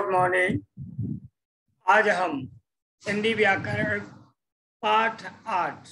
Good morning. आज हम हिंदी व्याकरण पाठ 8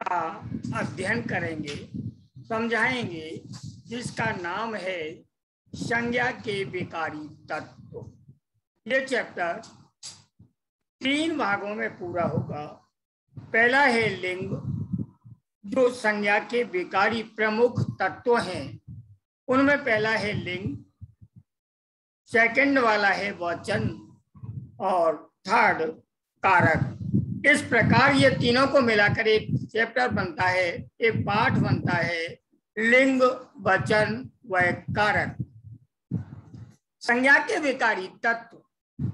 का अध्ययन करेंगे, समझाएंगे, जिसका नाम है संज्ञा के विकारी तत्व। ये चैप्टर 3 भागों में पूरा होगा। पहला है लिंग, जो संज्ञा के विकारी प्रमुख तत्व हैं, उनमें पहला है लिंग, सेकंड वाला है वचन और थर्ड कारक। इस प्रकार ये तीनों को मिलाकर एक चैप्टर बनता है, एक पाठ बनता है, लिंग, वचन व कारक। संज्ञा के विकारी तत्व।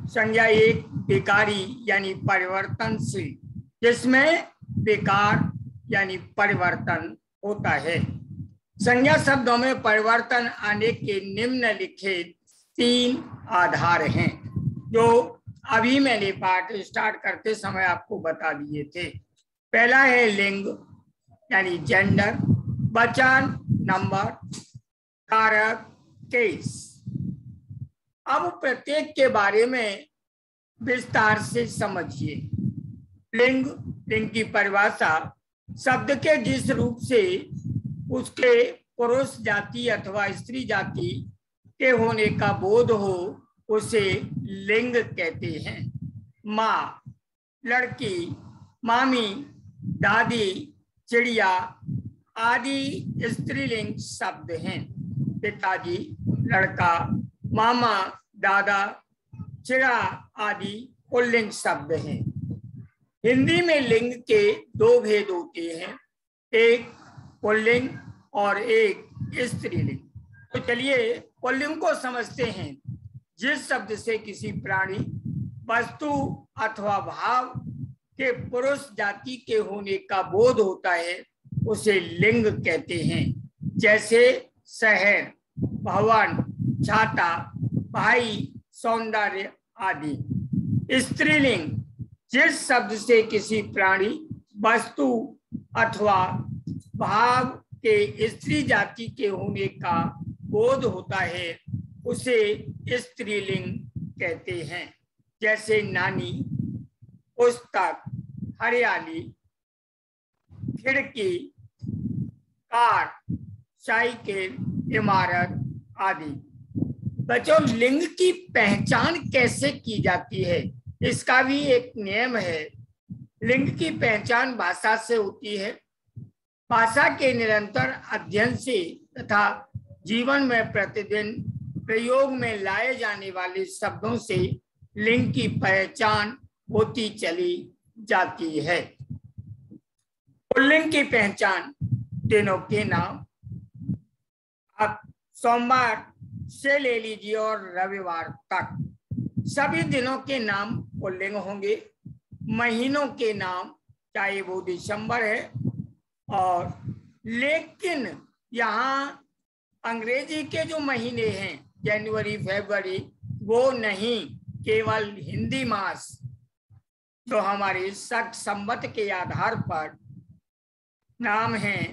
संज्ञा एक विकारी यानी परिवर्तनशील, जिसमें विकार यानी परिवर्तन होता है। संज्ञा शब्दों में परिवर्तन आने के निम्नलिखित 3 आधार हैं, जो अभी मैंने पाठ स्टार्ट करते समय आपको बता दिए थे। पहला है लिंग यानी जेंडर, वचन नंबर, कारक केस। अब प्रत्येक के बारे में विस्तार से समझिए। लिंग, लिंग की परिभाषा शब्द के जिस रूप से उसके पुरुष जाति अथवा स्त्री जाति के होने का बोध हो, उसे लिंग कहते हैं। माँ, लड़की, मामी, दादी, चिड़िया आदि स्त्रीलिंग शब्द हैं। पिताजी, लड़का, मामा, दादा, चिड़ा आदि पुल्लिंग शब्द हैं। हिंदी में लिंग के 2 भेद होते हैं, एक पुल्लिंग और एक स्त्रीलिंग। तो चलिए पुल्लिंग को समझते हैं। जिस शब्द से किसी प्राणी, वस्तु अथवा भाव के पुरुष जाति के होने का बोध होता है, उसे लिंग कहते हैं। जैसे शहर, भवन, छाता, भाई, सौंदर्य आदि। स्त्रीलिंग जिस शब्द से किसी प्राणी, वस्तु अथवा भाव के स्त्री जाति के होने का बोध होता है, उसे स्त्रीलिंग कहते हैं। जैसे नानी, पुस्तक, हरियाली, खिड़की, कार, साइकिल, इमारत आदि। बच्चों, लिंग की पहचान कैसे की जाती है, इसका भी एक नियम है। लिंग की पहचान भाषा से होती है। भाषा के निरंतर अध्ययन से तथा जीवन में प्रतिदिन प्रयोग में लाए जाने वाले शब्दों से लिंग की पहचान होती चली जाती है। पुल्लिंग की पहचान दिनों के नाम, आप सोमवार से ले लीजिए और रविवार तक सभी दिनों के नाम पुल्लिंग होंगे। महीनों के नाम, चाहे वो दिसंबर है और, लेकिन यहाँ अंग्रेजी के जो महीने हैं जनवरी, फरवरी, वो नहीं, केवल हिंदी मास जो हमारे शक संवत के आधार पर नाम हैं,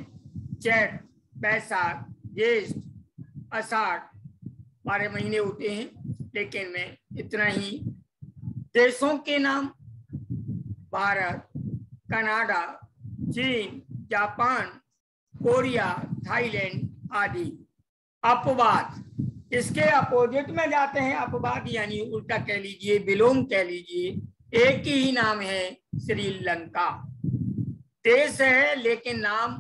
चैत, बैसाख, ज्येष्ठ, आषाढ़, 12 महीने होते हैं। लेकिन मैं इतना ही, देशों के नाम भारत, कनाडा, चीन, जापान, कोरिया, थाईलैंड आदि। अपवाद, इसके अपोजिट में जाते हैं। अपवाद यानी उल्टा कह लीजिए, विलोम कह लीजिए। एक ही नाम है श्रीलंका। देश है लेकिन नाम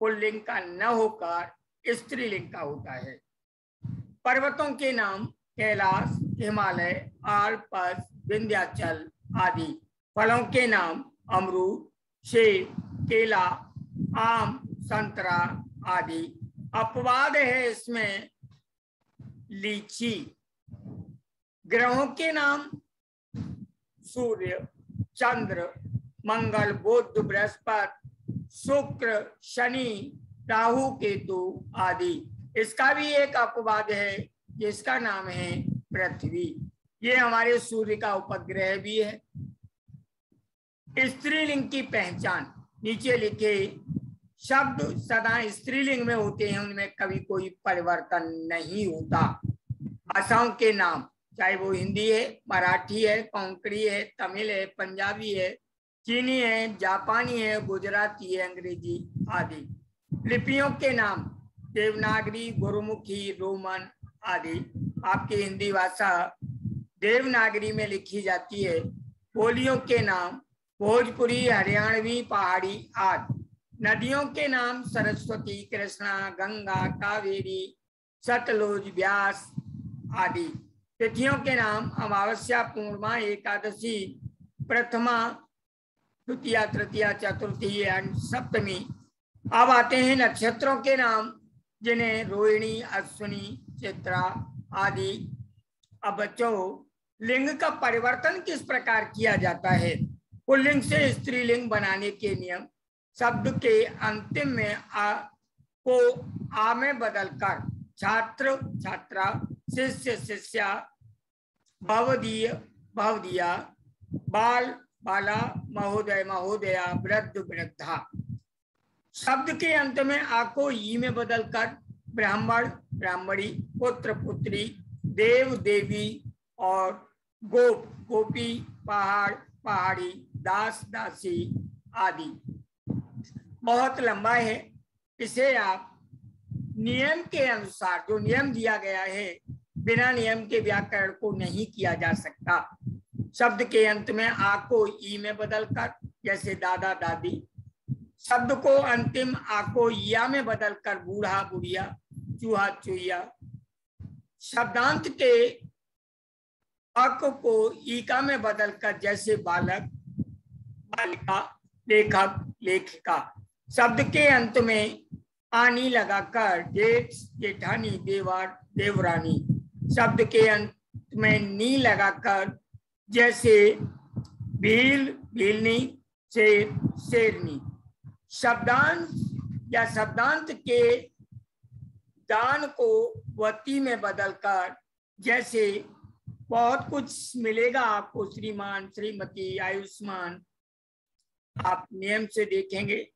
पुल्लिंग का न होकर स्त्रीलिंग का होता है। पर्वतों के नाम कैलाश, हिमालय, आल्प्स, विंध्याचल आदि। फलों के नाम अमरूद, सेब, केला, आम, संतरा आदि। अपवाद है इसमें लीची। ग्रहों के नाम सूर्य, चंद्र, मंगल, बुध, बृहस्पति, शुक्र, शनि, राहु, केतु आदि। इसका भी एक अपवाद है, जिसका नाम है पृथ्वी। ये हमारे सूर्य का उपग्रह भी है। स्त्रीलिंग की पहचान नीचे लिखे शब्द सदा स्त्रीलिंग में होते हैं, उनमें कभी कोई परिवर्तन नहीं होता। भाषाओं के नाम, चाहे वो हिंदी है, मराठी है, कोंकणी है, तमिल है, पंजाबी है, चीनी है, जापानी है, गुजराती है, अंग्रेजी आदि। लिपियों के नाम देवनागरी, गुरुमुखी, रोमन आदि। आपकी हिंदी भाषा देवनागरी में लिखी जाती है। बोलियों के नाम भोजपुरी, हरियाणवी, पहाड़ी आदि। नदियों के नाम सरस्वती, कृष्णा, गंगा, कावेरी, सतलुज, व्यास आदि। तिथियों के नाम अमावस्या, पूर्णिमा, एकादशी, प्रथमा, द्वितीया, तृतीया, चतुर्थी एंड सप्तमी। अब आते हैं नक्षत्रों के नाम, जिन्हें रोहिणी, अश्विनी, चित्रा आदि। अब बच्चों, लिंग का परिवर्तन किस प्रकार किया जाता है? पुल्लिंग से स्त्रीलिंग बनाने के नियम। शब्द के अंतिम में आ को आ में बदलकर छात्र, छात्रा, शिष्य, शिष्या, भवदीय, भवदिया, बाल, बाला, महोदय, महोदया, वृद्ध, वृद्धा। शब्द के अंत में आ को ई में बदलकर ब्राह्मण, ब्राह्मणी, पुत्र, पुत्री, देव, देवी और गोप, गोपी, पहाड़, पहाड़ी, दास, दासी आदि। बहुत लंबा है, इसे आप नियम के अनुसार, जो नियम दिया गया है, बिना नियम के व्याकरण को नहीं किया जा सकता। शब्द के अंत में आ को ई में बदलकर, जैसे दादा, दादी। शब्द को अंतिम आ को या में बदलकर बूढ़ा, बुढ़िया, चूहा, चूहिया। शब्दांत के अक को ईका में बदलकर, जैसे बालक, बालिका, लेखक, लेखिका। शब्द के अंत में आनी लगाकर जेठ, जेठानी, देवर, देवरानी। शब्द के अंत में नी लगाकर, जैसे भील, भीलनी, शेर, शेरनी। शब्दांत या शब्दांत के दान को वती में बदलकर, जैसे बहुत कुछ मिलेगा आपको, श्रीमान, श्रीमती, आयुष्मान। आप नियम से देखेंगे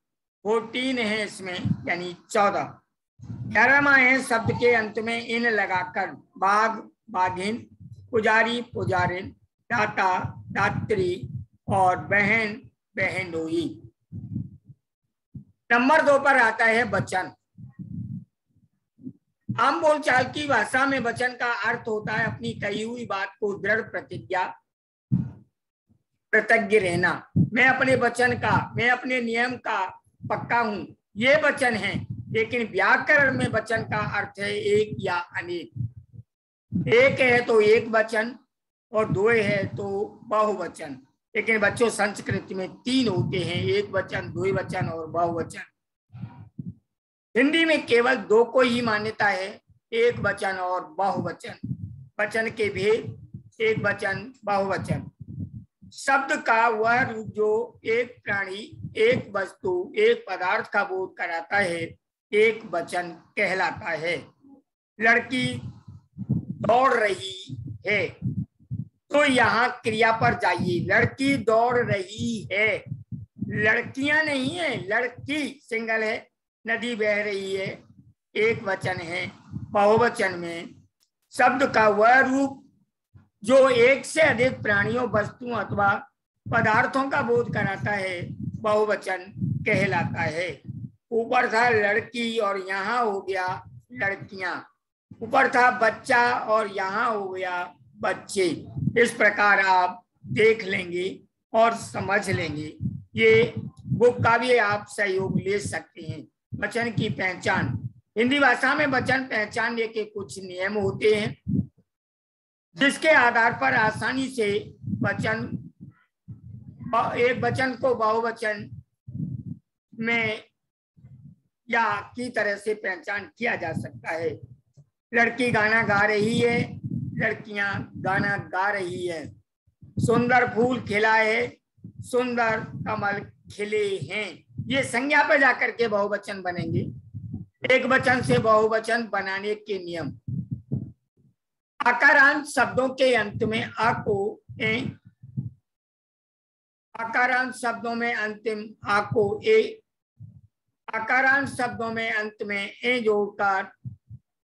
14 है इसमें, यानी 14। 11वां है शब्द के अंत में इन लगाकर, बाघ, बाघिन, पुजारी, पुजारिन, दाता, दात्री और बहन, बहनोई। नंबर 2 पर आता है वचन। आम बोलचाल की भाषा में वचन का अर्थ होता है अपनी कही हुई बात को दृढ़ प्रतिज्ञा, कृतज्ञ रहना। मैं अपने वचन का, मैं अपने नियम का पक्का हूं, ये वचन है। लेकिन व्याकरण में वचन का अर्थ है एक या अनेक। एक है तो एक वचन और दो है तो बहुवचन। लेकिन बच्चों, संस्कृत में 3 होते हैं, एक वचन, द्विवचन और बहुवचन। हिंदी में केवल 2 को ही मान्यता है, एक वचन और बहुवचन। वचन के भेद, एक वचन, बहुवचन। शब्द का वह रूप जो एक प्राणी, एक वस्तु, एक पदार्थ का बोध कराता है, एक वचन कहलाता है। लड़की दौड़ रही है, तो यहाँ क्रिया पर जाइए। लड़की दौड़ रही है, लड़कियां नहीं है, लड़की सिंगल है। नदी बह रही है, एक वचन है। बहुवचन में शब्द का वह रूप जो एक से अधिक प्राणियों, वस्तुओं अथवा पदार्थों का बोध कराता है, बहुवचन कहलाता है। ऊपर था लड़की और यहाँ हो गया लड़कियां। ऊपर था बच्चा और यहाँ हो गया बच्चे। इस प्रकार आप देख लेंगे और समझ लेंगे। ये बुक का भी आप सहयोग ले सकते हैं। वचन की पहचान। हिंदी भाषा में वचन पहचानने के कुछ नियम होते हैं, जिसके आधार पर आसानी से वचन, एक वचन को बहुवचन में या की तरह से पहचान किया जा सकता है। लड़की गाना गा रही है, लड़कियां गाना गा रही है। सुंदर फूल खिला है, सुंदर कमल खिले हैं। ये संज्ञा पर जाकर के बहुवचन बनेंगे। एक वचन से बहुवचन बनाने के नियम। आकारांत शब्दों के अंत में आ को ए, आकारांत शब्दों में अंतिम आ को ए, आकारांत शब्दों में अंत में ए जोड़कर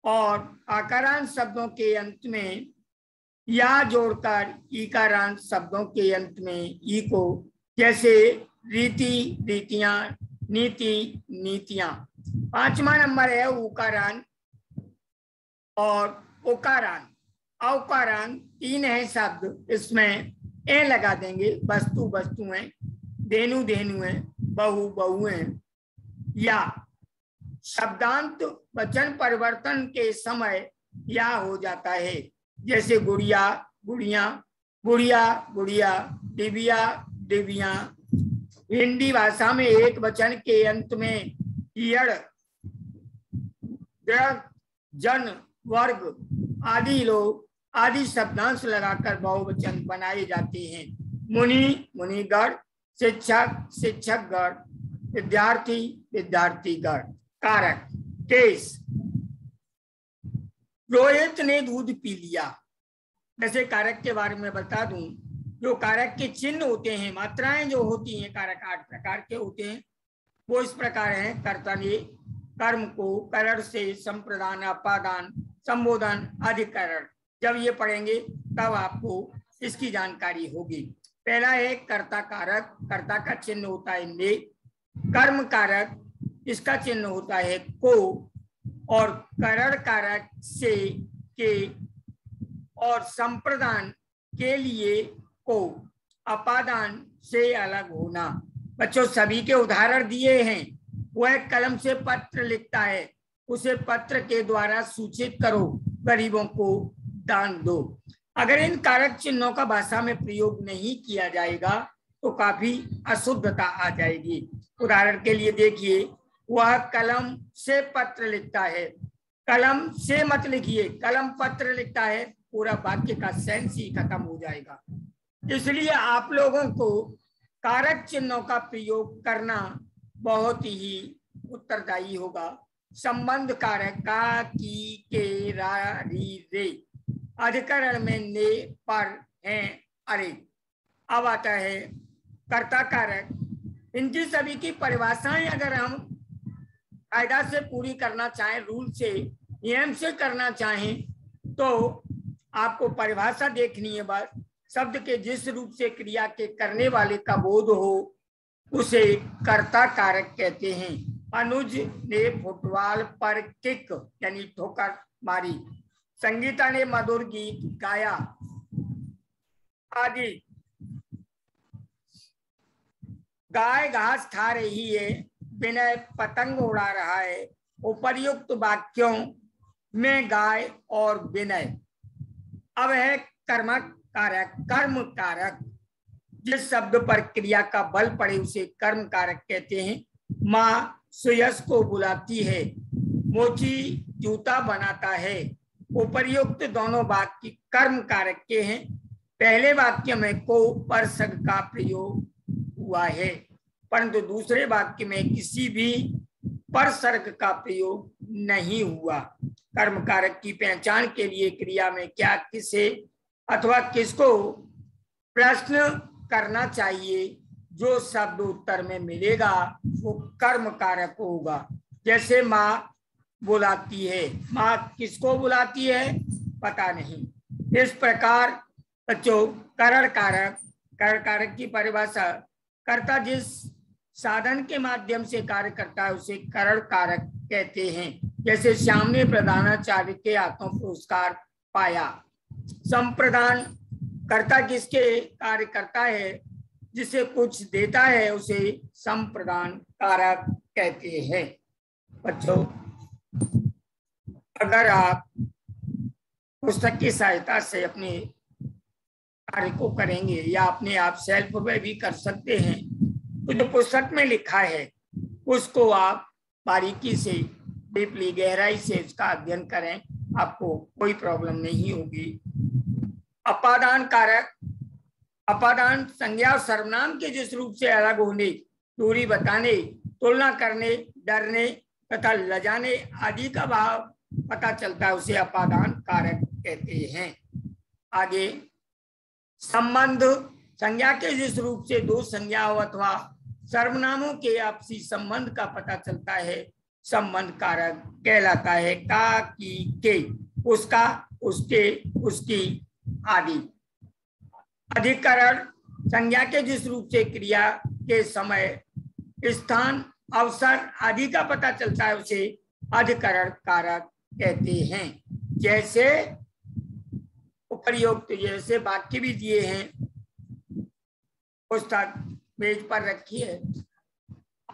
और आकारांत शब्दों के अंत में या जोड़कर ईकारांत शब्दों के अंत में ई को, जैसे रीति रीतियां, नीति नीतियां। 5वां नंबर है उकारांत और उकारांत। औकारांत 3 है शब्द, इसमें ए लगा देंगे। वस्तु वस्तुएं, धेनु धेनुएं, बहु बहुएं। या शब्दांत वचन परिवर्तन के समय या हो जाता है, जैसे गुड़िया गुड़िया, गुड़िया गुड़िया, डिबिया डिबिया। हिंदी भाषा में एक वचन के अंत में यड़, जन, वर्ग आदि लोग आदि शब्दांश लगाकर बहुवचन बनाए जाते हैं। मुनि मुनिगण, शिक्षक शिक्षकगण, विद्यार्थी विद्यार्थीगण। कारक। केस, रोहित ने दूध पी लिया। जैसे कारक के बारे में बता दूं, जो कारक के चिन्ह होते हैं, मात्राएं जो होती हैं, कारक 8 प्रकार के होते हैं। वो इस प्रकार हैं: कर्ता ने कर्म को करण से संप्रदान, अपादान, संबोधन, अधिकरण। जब ये पढ़ेंगे तब आपको इसकी जानकारी होगी। पहला है कर्ता कारक। कर्ता का चिन्ह होता है ने। कर्म कारक, इसका चिन्ह होता है को। और करण कारक से के और संप्रदान के लिए को, अपादान से अलग होना। बच्चों सभी के उदाहरण दिए हैं। वह कलम से पत्र लिखता है, उसे पत्र के द्वारा सूचित करो, गरीबों को दान दो। अगर इन कारक चिन्हों का भाषा में प्रयोग नहीं किया जाएगा तो काफी अशुद्धता आ जाएगी। उदाहरण के लिए देखिए, वह कलम से पत्र लिखता है। कलम से मत लिखिए, कलम पत्र लिखता है, पूरा वाक्य का सेंस ही खत्म हो जाएगा। इसलिए आप लोगों को कारक चिन्हों का प्रयोग करना बहुत ही उत्तरदायी होगा। संबंध कारक का, की, के, रा, री, रे। अधिकरण में ने, पर, हैं, अरे। अब आता है कर्ता कारक। इनकी सभी की परिभाषाएं अगर हम कायदा से पूरी करना चाहें, रूल से, नियम से करना चाहें, तो आपको परिभाषा देखनी है बस। शब्द के जिस रूप से क्रिया के करने वाले का बोध हो उसे कर्ता कारक कहते हैं। अनुज ने फुटबॉल पर किक यानी ठोकर मारी। संगीता ने मधुर गीत गाया आदि। गाय घास खा रही है, विनय पतंग उड़ा रहा है। उपर्युक्त वाक्यों में गाय और विनय। अब है कर्म कारक। कर्म कारक, जिस शब्द पर क्रिया का बल पड़े उसे कर्म कारक कहते हैं। माँ सुयश को बुलाती है, मोची जूता बनाता है। उपर्युक्त दोनों वाक्य कर्म कारक के हैं। पहले वाक्य में को परसर्ग का प्रयोग हुआ है, परंतु दूसरे वाक्य में किसी भी परसर्ग का प्रयोग नहीं हुआ। कर्म कारक की पहचान के लिए क्रिया में क्या, किसे अथवा किसको प्रश्न करना चाहिए, जो शब्द उत्तर में मिलेगा वो कर्म कारक होगा। जैसे माँ बुलाती है, माँ किसको बुलाती है पता नहीं। इस प्रकार बच्चों करण कारक, करण कारक की परिभाषा, कर्ता जिस साधन के माध्यम से कार्य करता है उसे करण कारक कहते हैं। जैसे श्याम ने प्रधानाचार्य के हाथों पुरस्कार पाया। संप्रदान, कर्ता किसके कार्य करता है, जिसे कुछ देता है उसे संप्रदान कारक कहते हैं। बच्चों अगर आप पुस्तक की सहायता से अपने कार्य को करेंगे या अपने आप सेल्फ में भी कर सकते हैं, तो जो पुस्तक में लिखा है उसको आप बारीकी से, डीपली, गहराई से उसका अध्ययन करें, आपको कोई प्रॉब्लम नहीं होगी। अपादान कारक, अपादान संज्ञा और सर्वनाम के जिस रूप से अलग होने, दूरी बताने, तुलना करने, डरने तथा लजाने आदि का भाव पता चलता है, उसे अपादान कारक कहते हैं। आगे संबंध, संज्ञा के जिस रूप से दो संज्ञाओं अथवा सर्वनामों के आपसी संबंध का पता चलता है, संबंध कारक कहलाता है। का, की, के, उसका, उसके, उसकी आदि। अधिकरण संज्ञा के जिस रूप से क्रिया के समय, स्थान, अवसर आदि का पता चलता है उसे अधिकरण कारक कहते हैं। जैसे उपर्युक्त जैसे वाक्य भी दिए हैं, पुस्तक मेज पर रखी है,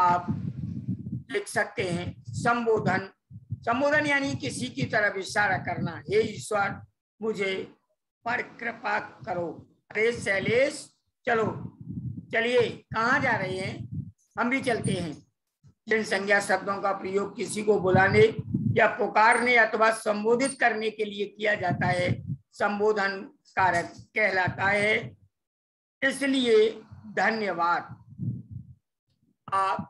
आप लिख सकते हैं। संबोधन, संबोधन यानी किसी की तरफ इशारा करना, हे ईश्वर मुझे पर कृपा करो। अरे शैलेश चलो, चलिए कहाँ जा रहे हैं, हम भी चलते हैं। जिन संज्ञा शब्दों का प्रयोग किसी को बुलाने या पुकारने अथवा संबोधित करने के लिए किया जाता है, संबोधन कारक कहलाता है। इसलिए धन्यवाद। आप